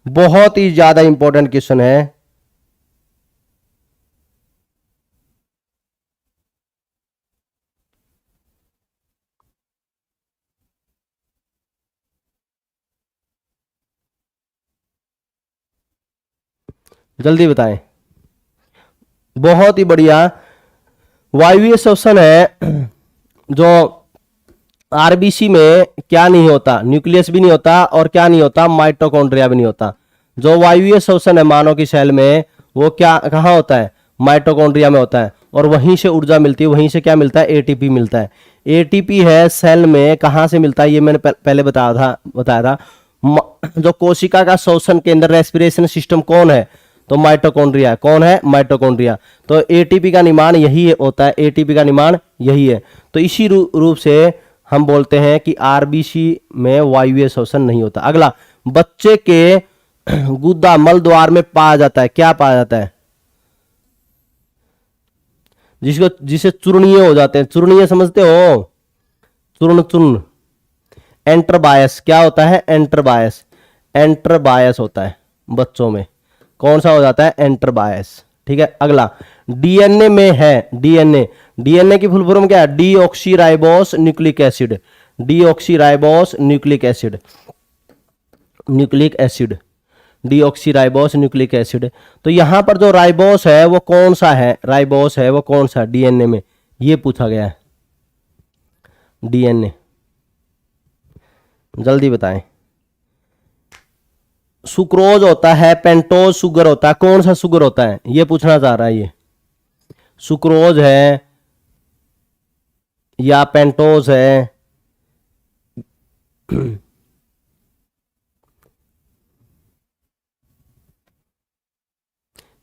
A: बहुत ही ज्यादा इंपॉर्टेंट क्वेश्चन है। जल्दी बताएं। बहुत ही बढ़िया, वायवीय श्वसन है जो आरबीसी में क्या नहीं होता? न्यूक्लियस भी नहीं होता और क्या नहीं होता? माइटोकॉन्ड्रिया भी नहीं होता। जो वायवीय श्वसन है मानव की सेल में, वो क्या कहाँ होता है? माइटोकॉन्ड्रिया में होता है, और वहीं से ऊर्जा मिलती है, वहीं से क्या मिलता है? एटीपी मिलता है। एटीपी है सेल में कहाँ से मिलता है? ये मैंने पहले बताया था। जो कोशिका का श्वसन केंद्र, रेस्पिरेशन सिस्टम कौन है? तो माइटोकॉन्ड्रिया। कौन है? माइटोकॉन्ड्रिया। तो एटीपी का निर्माण यही होता है, एटीपी का निर्माण यही है। तो इसी रूप से हम बोलते हैं कि आरबीसी में वायवीय श्वसन नहीं होता। अगला, बच्चे के गुदा मल द्वार में पाया जाता है, क्या पाया जाता है? जिसे चूर्णीय हो जाते हैं। चूर्णीय समझते हो? चूर्ण चूर्ण, एंटरबायस। क्या होता है? एंटरबायस। एंटरबायस होता है बच्चों में। कौन सा हो जाता है? एंटरबायस। ठीक है। अगला, डीएनए में है, डीएनए। डीएनए की फुल फॉर्म क्या है? Deoxyribose nucleic acid. Deoxyribose nucleic acid, nucleic acid, deoxyribose nucleic acid. तो यहां पर जो राइबोस है वो कौन सा है? राइबोस है वो कौन सा डीएनए में? ये पूछा गया है। डीएनए, जल्दी बताएं। सुक्रोज होता है, पेंटोज शुगर होता है, कौन सा शुगर होता है? ये पूछना चाह रहा है। ये सुक्रोज है या पेंटोज है?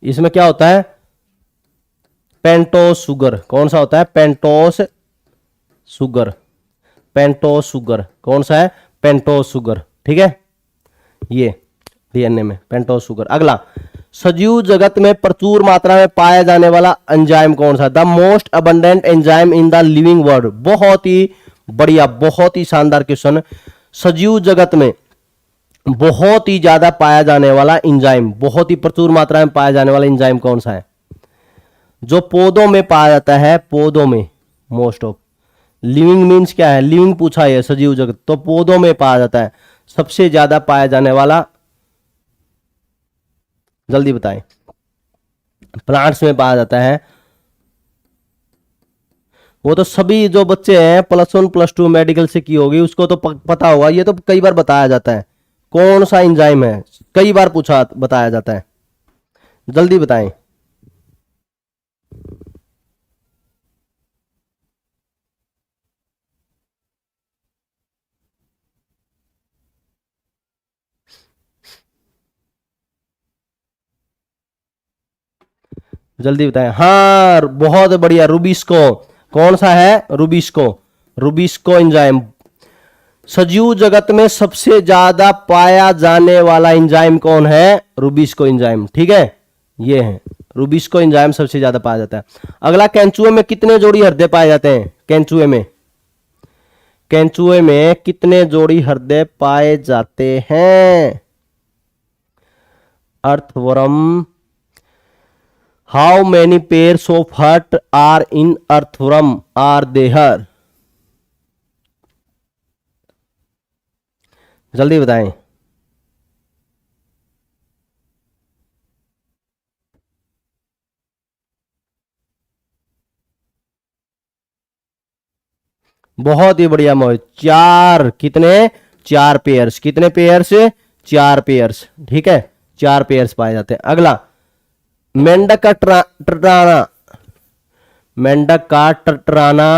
A: इसमें क्या होता है? Pentose sugar. कौन सा होता है? Pentose sugar. पेंटोज शुगर कौन सा है? Pentose sugar. ठीक है, ये डीएनए में पेंटोज शुगर। अगला, सजीव जगत में प्रचुर मात्रा में पाया जाने वाला एंजाइम कौन सा? The most abundant enzyme in the living world. बहुत ही बढ़िया, बहुत ही शानदार क्वेश्चन। सजीव जगत में बहुत ही ज्यादा पाया जाने वाला एंजाइम, बहुत ही प्रचुर मात्रा में पाया जाने वाला एंजाइम कौन सा है? जो पौधों में पाया जाता है, पौधों में। मोस्ट ऑफ, लिविंग मीन्स क्या है? लिविंग पूछा है, सजीव जगत, तो पौधों में पाया जाता है। सबसे ज्यादा पाया जाने वाला, जल्दी बताएं। प्लांट्स में पाया जाता है। वो तो सभी जो बच्चे हैं +1 +2 मेडिकल से की होगी उसको तो पता होगा। ये तो कई बार बताया जाता है। कौन सा एंजाइम है? कई बार पूछा, बताया जाता है। जल्दी बताएं। जल्दी बताएं। हाँ, बहुत बढ़िया, रूबिस्को। कौन सा है? रूबिस्को। Rubisco enzyme. सजीव जगत में सबसे ज्यादा पाया जाने वाला एंजाइम कौन है? Rubisco enzyme. ठीक है, ये है रूबिस्को एंजाइम, सबसे ज्यादा पाया जाता है। अगला, केंचुए में कितने जोड़ी हृदय पाए जाते हैं? केंचुए में, केंचुए में कितने जोड़ी हृदय पाए जाते हैं? Earthworm, how many pairs of heart are in earthworm are there? जल्दी बताएं। बहुत ही बढ़िया मोहित, चार, कितने, चार पेयर्स, कितने पेयर्स, चार पेयर्स, ठीक है, चार पेयर्स पाए जाते हैं। अगला, मेंढक का टटराना, मेंढक का टटराना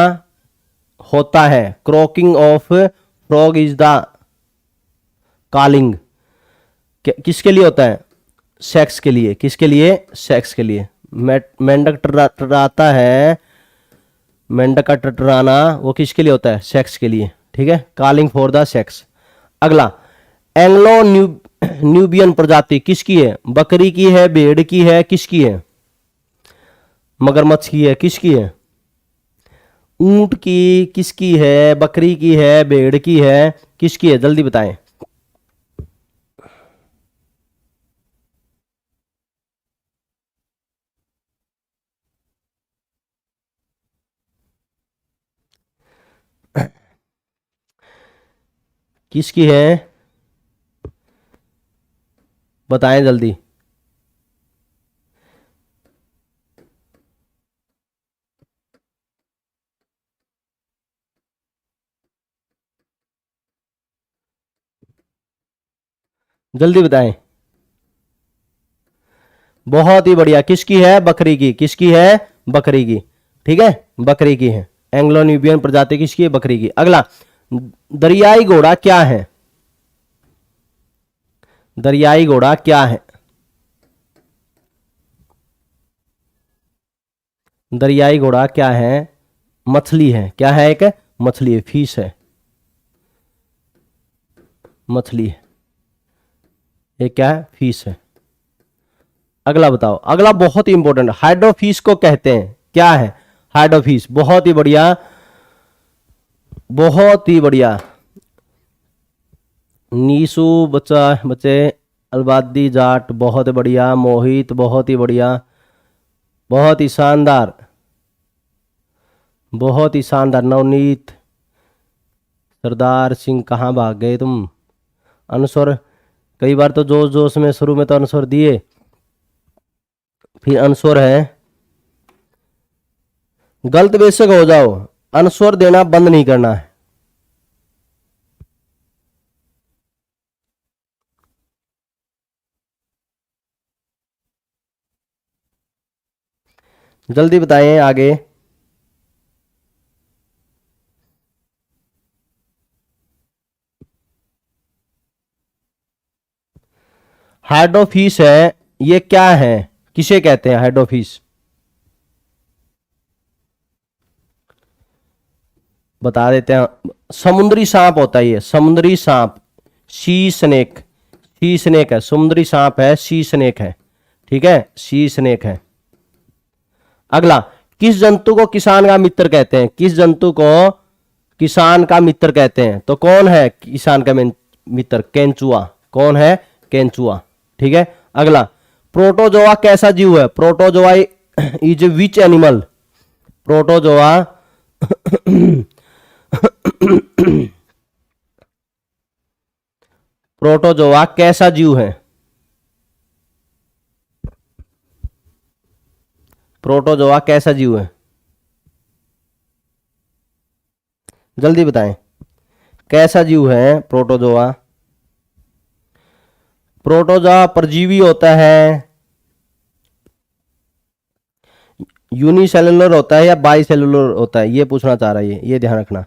A: होता है, croaking of frog is the calling, किसके लिए होता है, सेक्स के लिए, किसके लिए, सेक्स के लिए। मेंढक टटराता है, मेंढक का टटराना वो किसके लिए होता है, सेक्स के लिए, ठीक है, कॉलिंग फॉर द सेक्स। अगला, एंग्लो न्यूबियन प्रजाति किसकी है, बकरी की है, भेड़ की है, किसकी है, मगरमच्छ की है, किसकी है, ऊंट की, किसकी है, बकरी की है, भेड़ की है, किसकी है, जल्दी बताएं। किसकी है, बताएं जल्दी। जल्दी बताएं। बहुत ही बढ़िया, किसकी है, बकरी की, किसकी है, बकरी की, ठीक है, बकरी की है, एंग्लो न्यूबियन प्रजाति किसकी है, बकरी की। अगला, दरियाई घोड़ा क्या है, दरियाई घोड़ा क्या है, दरियाई घोड़ा क्या है, मछली है, क्या है, एक मछली है, फिश है, मछली है, ये क्या है, फिश है। अगला बताओ, अगला बहुत ही इंपॉर्टेंट, हाइड्रोफिश को कहते हैं, क्या है, हाइड्रोफिश, बहुत ही बढ़िया, बहुत ही बढ़िया, नीसू बच्चा, बच्चे, अलबादी जाट, बहुत बढ़िया, मोहित बहुत ही बढ़िया, बहुत ही शानदार, बहुत ही शानदार, नवनीत, सरदार सिंह, कहाँ भाग गए तुम, अनुस्वर, कई बार तो जोश जोश में शुरू में तो अनुस्वर दिए, फिर अनुस्वर है, गलत बेशक हो जाओ, अनुस्वर देना बंद नहीं करना है। जल्दी बताएं आगे। हाइड्रोफिश है, ये क्या है, किसे कहते हैं हाइड्रोफिश, बता देते हैं, समुद्री सांप होता है ये, समुद्री सांप, सी स्नेक, सी स्नेक है, समुद्री सांप है, सी स्नेक है, ठीक है, सी स्नेक है। अगला, किस जंतु को किसान का मित्र कहते हैं, किस जंतु को किसान का मित्र कहते हैं, तो कौन है किसान का मित्र, केंचुआ, कौन है, केंचुआ, ठीक है। अगला, प्रोटोजोआ कैसा जीव है, protozoa is which animal, protozoa protozoa कैसा जीव है, प्रोटोजोआ कैसा जीव है, जल्दी बताएं, कैसा जीव है प्रोटोजोआ, प्रोटोजोआ परजीवी होता है, यूनिसेलुलर होता है या बाइसेलुलर होता है, ये पूछना चाह रहा है, ये ध्यान रखना।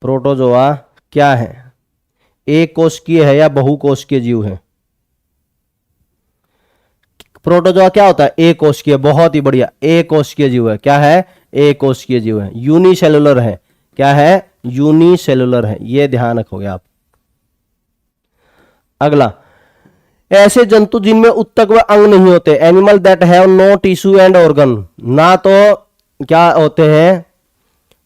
A: प्रोटोजोआ क्या है, एक कोशिकीय है या बहुकोशिकीय जीव है, प्रोटोजोआ क्या होता है, एक कोशिकीय, बहुत ही बढ़िया, एक कोशिकीय जीव है, क्या है, एक कोशिकीय जीव है, यूनिसेलुलर है, क्या है, यूनिसेलुलर है, ये ध्यान रखोगे आप। अगला, ऐसे जंतु जिनमें उत्तक व अंग नहीं होते, animal that have no tissue and organ, ना तो क्या होते हैं,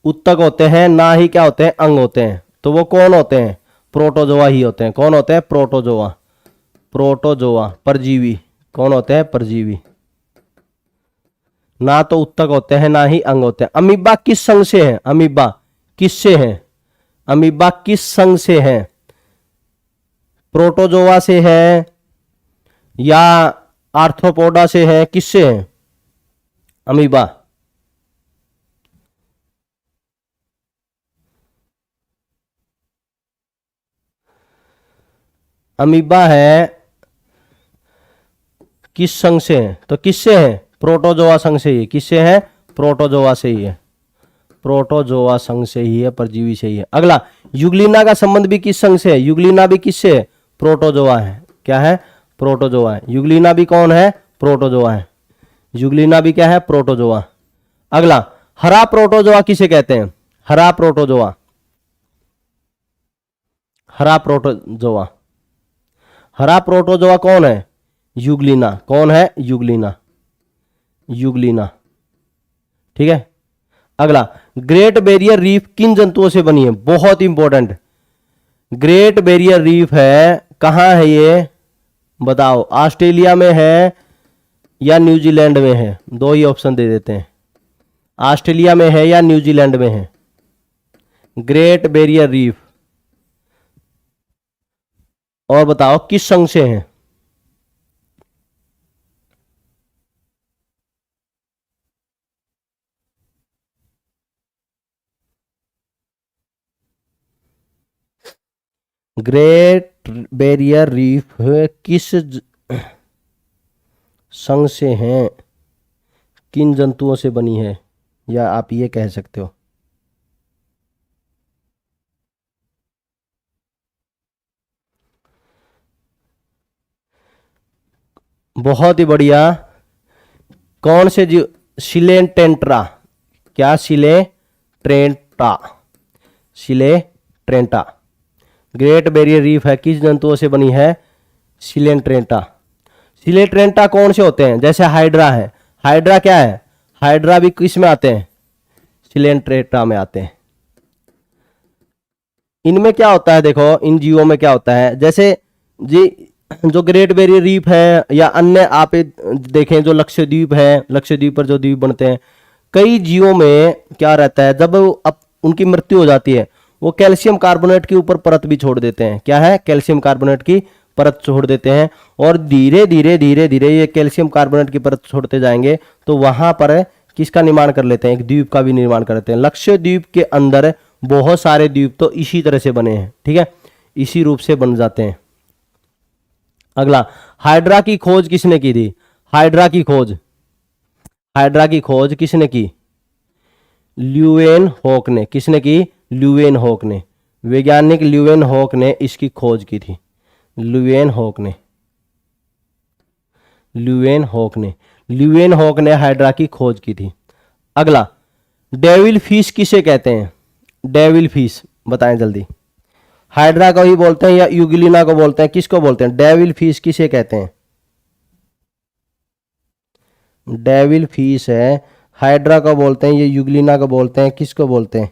A: उत्तक होते हैं, ना ही क्या होते हैं, अंग होते हैं, तो वो कौन होते हैं, प्रोटोजोआ ही होते हैं, कौन होते हैं, प्रोटोजोआ, प्रोटोजोआ परजीवी, कौन होते हैं, परजीवी। ना तो उत्तक होते हैं ना ही अंग होते हैं। अमीबा किस संघ से है? अमीबा किससे है? अमीबा किस संघ से है? प्रोटोजोआ से है या आर्थ्रोपोडा से है? किससे है अमीबा? अमीबा है किस संघ से है? तो किससे है? प्रोटोजोआ संघ से ही। किससे है? प्रोटोजोआ से ही है। प्रोटोजोआ संघ से ही है, परजीवी से ही है। अगला, युगलिना का संबंध भी किस संघ से है? युगलिना भी किससे है? प्रोटोजोआ है। क्या है? प्रोटोजोआ है। युगलिना भी कौन है? प्रोटोजोआ है। युगलिना भी क्या है? प्रोटोजोआ। अगला, हरा प्रोटोजोआ किसे कहते हैं? हरा प्रोटोजोआ। हरा प्रोटोजोआ। हरा प्रोटोजोआ कौन है? युगलिना। कौन है? युगलिना। युगलिना। ठीक है। अगला, ग्रेट बैरियर रीफ किन जंतुओं से बनी है? बहुत इंपॉर्टेंट। ग्रेट बैरियर रीफ है, कहां है ये बताओ? ऑस्ट्रेलिया में है या न्यूजीलैंड में है? दो ही ऑप्शन दे देते हैं। ऑस्ट्रेलिया में है या न्यूजीलैंड में है ग्रेट बैरियर रीफ? और बताओ किस संघ से है? ग्रेट बैरियर रीफ किस संघ से है? किन जंतुओं से बनी है, या आप ये कह सकते हो? बहुत ही बढ़िया। कौन से जीव? सिलेंटेंट्रा। क्या? सिलेंट्रेंटा। सिलेंट्रेंटा। ग्रेट बैरियर रीफ है, किस जंतुओं से बनी है? सिलेंट्रेंटा। सिलेंट्रेंटा कौन से होते हैं? जैसे हाइड्रा है। हाइड्रा क्या है? हाइड्रा भी किस में आते हैं? सिलेंट्रेंटा में आते हैं। इनमें क्या होता है देखो, इन जीवों में क्या होता है, जैसे जी जो ग्रेट बैरियर रीफ है या अन्य आप देखें जो लक्षद्वीप है, लक्षद्वीप पर जो द्वीप बनते हैं, कई जीवों में क्या रहता है, जब अब उनकी मृत्यु हो जाती है वो कैल्शियम कार्बोनेट के ऊपर परत भी छोड़ देते हैं। क्या है? कैल्शियम कार्बोनेट की परत छोड़ देते हैं। और धीरे धीरे धीरे धीरे ये कैल्शियम कार्बोनेट की परत छोड़ते जाएंगे तो वहां पर किसका निर्माण कर लेते हैं? एक द्वीप का भी निर्माण कर लेते हैं। लक्षद्वीप के अंदर बहुत सारे द्वीप तो इसी तरह से बने हैं। ठीक है, इसी रूप से बन जाते हैं। अगला, हाइड्रा की खोज किसने की थी? हाइड्रा की खोज, हाइड्रा की खोज किसने की? ल्यूवेन हॉक ने। किसने की? ल्यूवेन हॉक ने। वैज्ञानिक ल्यूवेन हॉक ने इसकी खोज की थी। ल्यूवेन हॉक ने। ल्यूवेन हॉक ने। ल्यूवेन हॉक ने हाइड्रा की खोज की थी। अगला, डेविल फिश किसे कहते हैं? डेविल फिश बताएं जल्दी। हाइड्रा को ही बोलते हैं या यूगिलिना को बोलते हैं? किसको बोलते हैं? डेविल फिश किसे कहते हैं? डेविल फिश है, हाइड्रा को बोलते हैं, ये यूग्लिना को बोलते हैं, किसको बोलते हैं?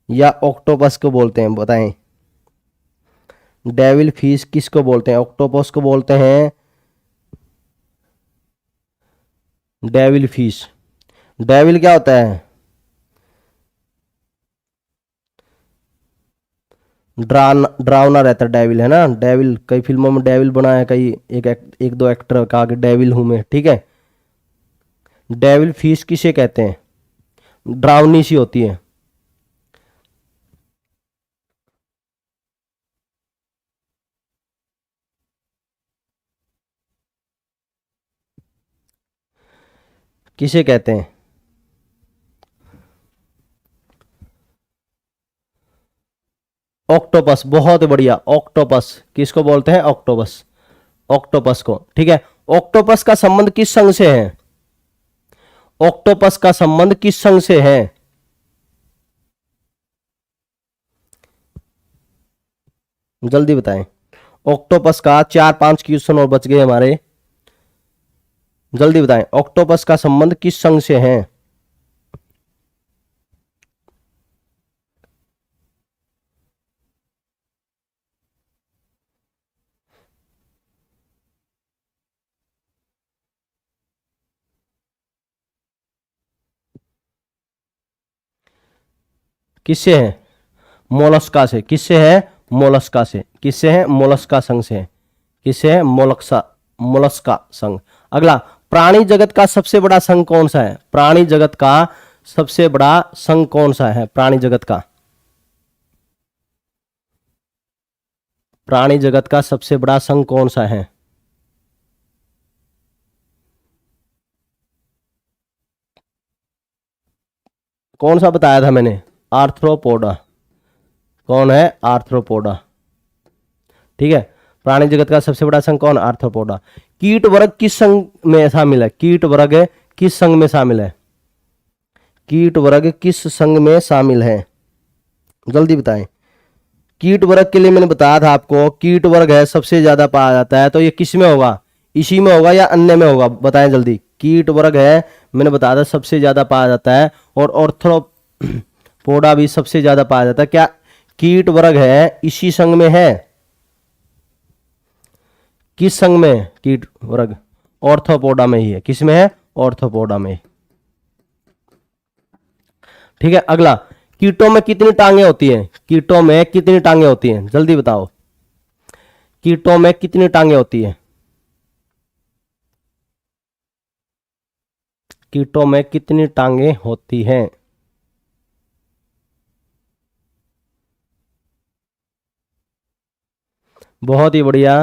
A: या ऑक्टोपस को बोलते हैं? बताएं। डेविल फिश किसको बोलते हैं? ऑक्टोपस को बोलते हैं डेविल फिश। डेविल क्या होता है? डरावना रहता है डेविल, है ना? डेविल कई फिल्मों में डेविल बना है, कई एक दो एक्टर का कि डेविल हूं मैं। ठीक है, डेविल फिश किसे कहते हैं? डरावनी सी होती है। किसे कहते हैं? ऑक्टोपस। बहुत बढ़िया, ऑक्टोपस। किसको बोलते हैं? ऑक्टोपस। ऑक्टोपस को। ठीक है, ऑक्टोपस का संबंध किस संघ से है? ऑक्टोपस का संबंध किस संघ से है? जल्दी बताएं। ऑक्टोपस का 4-5 क्वेश्चन और बच गए हमारे। जल्दी बताएं, ऑक्टोपस का संबंध किस संघ से है? किससे है? मोलस्का से। किससे है? मोलस्का से। किससे है? मोलस्का संघ से। किससे है? मोलस्का संघ। अगला, प्राणी जगत का सबसे बड़ा संघ कौन सा है? प्राणी जगत का सबसे बड़ा संघ कौन सा है? प्राणी जगत का, प्राणी जगत का सबसे बड़ा संघ कौन सा है? कौन सा बताया था मैंने? आर्थ्रोपोडा। कौन है? आर्थ्रोपोडा। ठीक है, प्राणी जगत का सबसे बड़ा संघ कौन? आर्थ्रोपोडा। कीट वर्ग किस संघ में शामिल है? कीट वर्ग किस संघ में शामिल है? कीट वर्ग किस संघ में शामिल है? जल्दी बताएं। कीट वर्ग के लिए मैंने बताया था आपको, कीट वर्ग है सबसे ज्यादा पाया जाता है, तो ये किस में होगा? इसी में होगा या अन्य में होगा? बताएं जल्दी। कीट वर्ग है, मैंने बताया था सबसे ज्यादा पाया जाता है, और ऑर्थ्रोपोडा भी सबसे ज्यादा पाया जाता है। क्या कीट वर्ग है इसी संघ में है? किस संघ में? कीट वर्ग ऑर्थ्रोपोडा में ही है। किस में है? ऑर्थ्रोपोडा में। ठीक है, अगला, कीटों में कितनी टांगे होती हैं? कीटों में कितनी टांगे होती हैं? जल्दी बताओ। कीटों में कितनी टांगे होती हैं? कीटों में कितनी टांगे होती हैं? बहुत ही बढ़िया,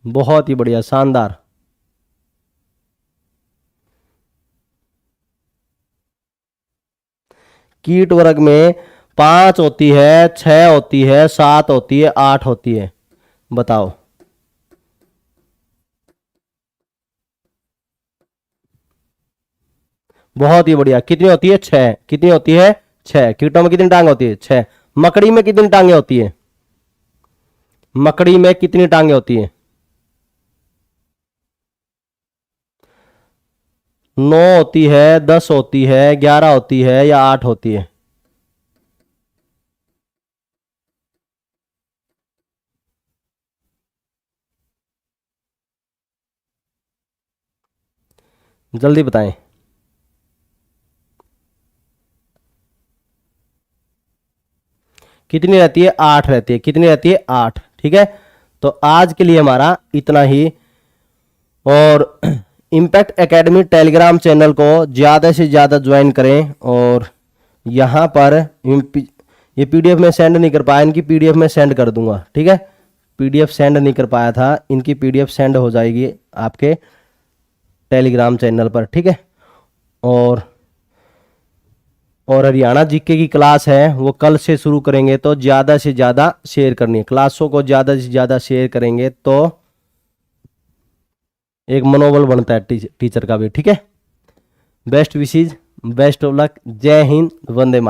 A: बहुत ही बढ़िया, शानदार। कीट वर्ग में 5 होती है, 6 होती है, 7 होती है, 8 होती है। बताओ। बहुत ही बढ़िया। कितनी होती है? 6। कितनी होती है? 6। कीटों में कितनी टांग होती है? 6। मकड़ी में कितनी टांगे होती है? मकड़ी में कितनी टांगे होती है? 9 होती है, 10 होती है, 11 होती है, या 8 होती है? जल्दी बताएं। कितनी रहती है? 8 रहती है। कितनी रहती है? 8। ठीक है, तो आज के लिए हमारा इतना ही। और इम्पैक्ट एकेडमी टेलीग्राम चैनल को ज़्यादा से ज़्यादा ज्वाइन करें। और यहाँ पर ये पीडीएफ में सेंड नहीं कर पाया, इनकी पीडीएफ में सेंड कर दूंगा। ठीक है, पीडीएफ सेंड नहीं कर पाया था, इनकी पीडीएफ सेंड हो जाएगी आपके टेलीग्राम चैनल पर। ठीक है, और हरियाणा जीके की क्लास है वो कल से शुरू करेंगे, तो ज़्यादा से ज़्यादा शेयर करनी है। क्लासों को ज़्यादा से ज़्यादा शेयर करेंगे तो एक मनोबल बनता है टीचर का भी। ठीक है, best wishes, best of luck. जय हिंद, वंदे मातरम।